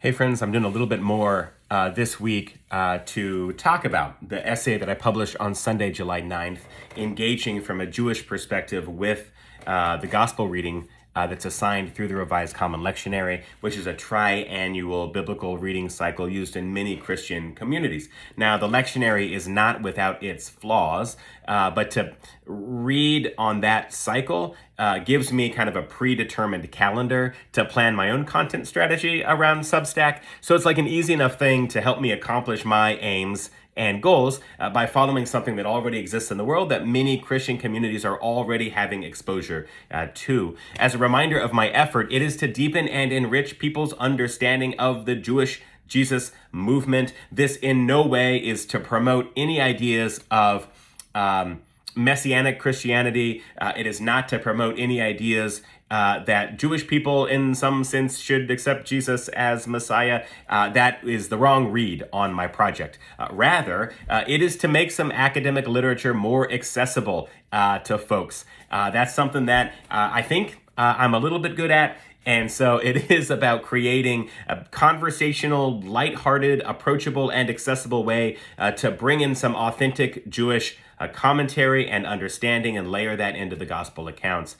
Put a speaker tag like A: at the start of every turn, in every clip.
A: Hey friends, I'm doing a little bit more this week to talk about the essay that I published on Sunday, July 9th, engaging from a Jewish perspective with the gospel reading that's assigned through the Revised Common Lectionary, which is a triannual biblical reading cycle used in many Christian communities. Now, the lectionary is not without its flaws, but to read on that cycle gives me kind of a predetermined calendar to plan my own content strategy around Substack. So it's like an easy enough thing to help me accomplish my aims and goals by following something that already exists in the world that many Christian communities are already having exposure to. As a reminder of my effort, it is to deepen and enrich people's understanding of the Jewish Jesus movement. This in no way is to promote any ideas of Messianic Christianity. It is not to promote any ideas that Jewish people in some sense should accept Jesus as Messiah. That is the wrong read on my project. Rather, it is to make some academic literature more accessible to folks. That's something that I think I'm a little bit good at. And so it is about creating a conversational, lighthearted, approachable, and accessible way to bring in some authentic Jewish commentary and understanding and layer that into the gospel accounts.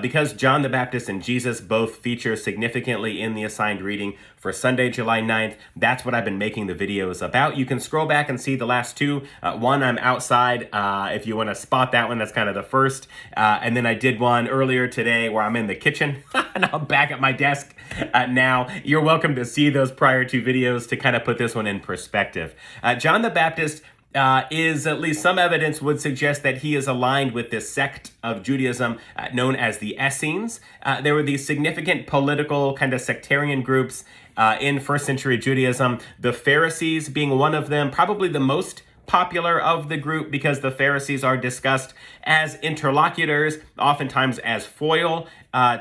A: Because John the Baptist and Jesus both feature significantly in the assigned reading for Sunday, July 9th, that's what I've been making the videos about. You can scroll back and see the last two. One, I'm outside. If you want to spot that one, that's kind of the first. And then I did one earlier today where I'm in the kitchen and I'm back at my desk now. You're welcome to see those prior two videos to kind of put this one in perspective. John the Baptist is, at least some evidence would suggest, that he is aligned with this sect of Judaism known as the Essenes. There were these significant political kind of sectarian groups in first century Judaism, the Pharisees being one of them, probably the most popular of the group because the Pharisees are discussed as interlocutors, oftentimes as foil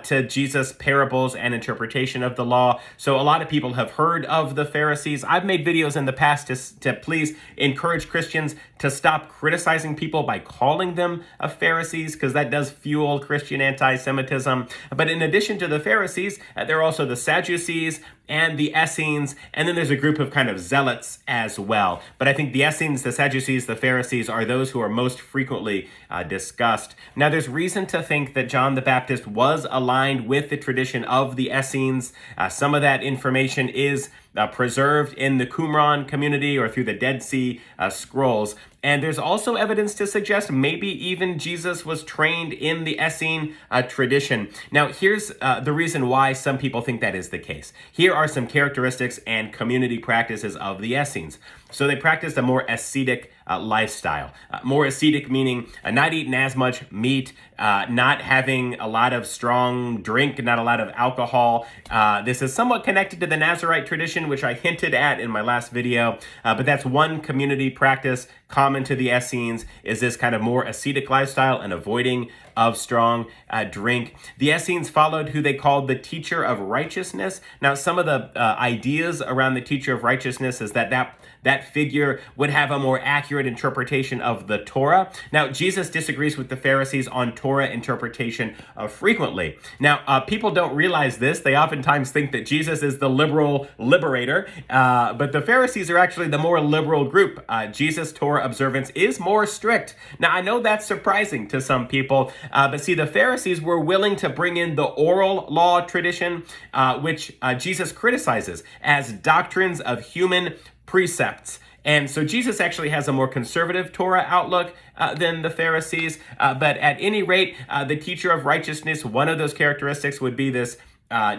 A: to Jesus' parables and interpretation of the law. So a lot of people have heard of the Pharisees. I've made videos in the past to please encourage Christians to stop criticizing people by calling them Pharisees, because that does fuel Christian anti-Semitism. But in addition to the Pharisees, there are also the Sadducees and the Essenes, and then there's a group of kind of zealots as well. But I think the Essenes, the Sadducees, the Pharisees are those who are most frequently discussed. Now, there's reason to think that John the Baptist was aligned with the tradition of the Essenes. Some of that information is preserved in the Qumran community or through the Dead Sea Scrolls. And there's also evidence to suggest maybe even Jesus was trained in the Essene tradition. Now, here's the reason why some people think that is the case. Here are some characteristics and community practices of the Essenes. So they practiced a more ascetic lifestyle. More ascetic meaning not eating as much meat, not having a lot of strong drink, not a lot of alcohol. This is somewhat connected to the Nazirite tradition, which I hinted at in my last video, but that's one community practice common to the Essenes, is this kind of more ascetic lifestyle and avoiding of strong drink. The Essenes followed who they called the teacher of righteousness. Now, some of the ideas around the teacher of righteousness is that figure would have a more accurate interpretation of the Torah. Now, Jesus disagrees with the Pharisees on Torah interpretation frequently. Now, people don't realize this. They oftentimes think that Jesus is the liberal liberator, but the Pharisees are actually the more liberal group. Jesus' Torah observance is more strict. Now, I know that's surprising to some people, but see, the Pharisees were willing to bring in the oral law tradition, which Jesus criticizes as doctrines of human precepts. And so Jesus actually has a more conservative Torah outlook than the Pharisees. But at any rate, the teacher of righteousness, one of those characteristics would be this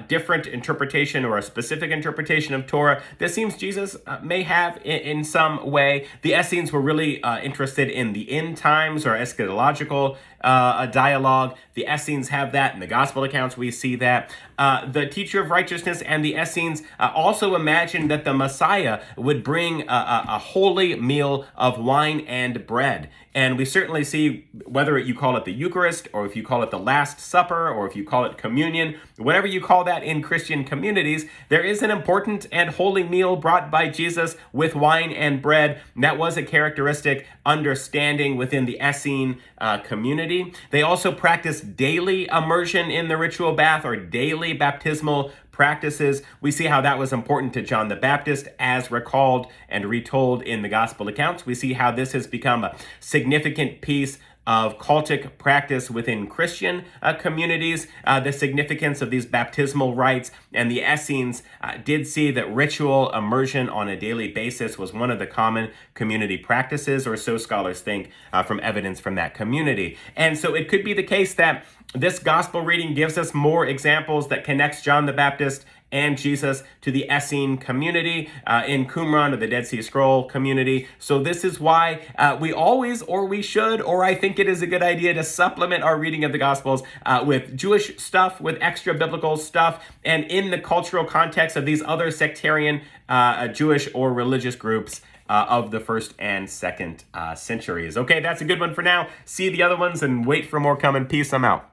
A: different interpretation or a specific interpretation of Torah. This seems Jesus may have in some way. The Essenes were really interested in the end times or eschatological dialogue. The Essenes have that in the gospel accounts. We see that. The teacher of righteousness and the Essenes also imagined that the Messiah would bring a holy meal of wine and bread. And we certainly see, whether you call it the Eucharist, or if you call it the Last Supper, or if you call it communion, whatever you call that in Christian communities, there is an important and holy meal brought by Jesus with wine and bread. That was a characteristic understanding within the Essene community. They also practiced daily immersion in the ritual bath, or daily baptismal practices. We see how that was important to John the Baptist, as recalled and retold in the gospel accounts. We see how this has become a significant piece of cultic practice within Christian communities. The significance of these baptismal rites and the Essenes did see that ritual immersion on a daily basis was one of the common community practices, or so scholars think, from evidence from that community. And so it could be the case that this gospel reading gives us more examples that connects John the Baptist and Jesus to the Essene community in Qumran, or the Dead Sea Scroll community. So this is why we always, or we should, or I think it is a good idea to supplement our reading of the Gospels with Jewish stuff, with extra biblical stuff, and in the cultural context of these other sectarian Jewish or religious groups of the first and second centuries. Okay, that's a good one for now. See the other ones and wait for more coming. Peace. I'm out.